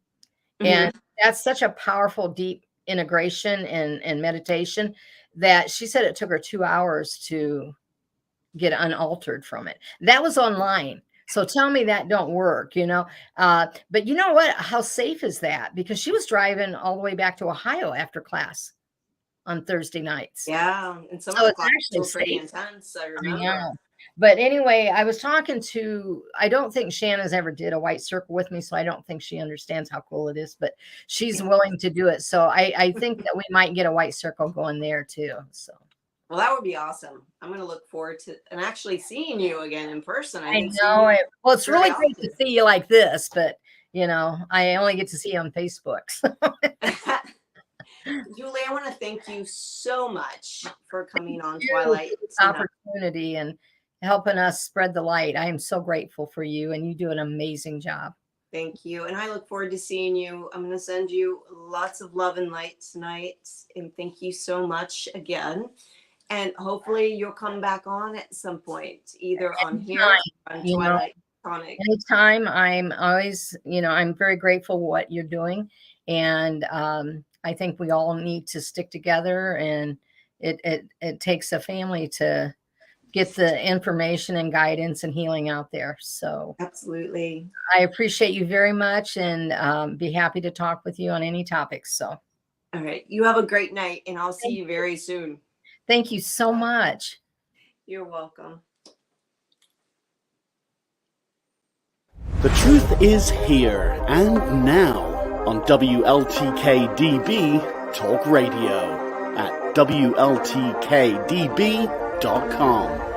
Mm-hmm. And that's such a powerful, deep integration and meditation that she said it took her 2 hours to get unaltered from it. That was online. So tell me that don't work, but you know what? How safe is that? Because she was driving all the way back to Ohio after class on Thursday nights. Yeah. And some of the classes were pretty safe. intense. I remember. Yeah. But anyway, I was talking to, I don't think Shanna's ever did a white circle with me, so I don't think she understands how cool it is, but she's willing to do it. So I think that we might get a white circle going there too. So. Well, that would be awesome. I'm going to look forward to actually seeing you again in person. I know it. Well, it's really great to see you like this, but I only get to see you on Facebook. So. Julie, I want to thank you so much for coming on Twilight Tonight. Opportunity and helping us spread the light. I am so grateful for you, and you do an amazing job. Thank you. And I look forward to seeing you. I'm going to send you lots of love and light tonight. And thank you so much again. And hopefully you'll come back on at some point, either on here or on Twilight Tonight. Anytime. I'm always, I'm very grateful for what you're doing. And I think we all need to stick together, and it takes a family to get the information and guidance and healing out there. So absolutely. I appreciate you very much, and be happy to talk with you on any topics. So. All right. You have a great night, and I'll see you very soon. Thank you so much. You're welcome. The truth is here and now on WLTK-DB Talk Radio at WLTK-DB.com.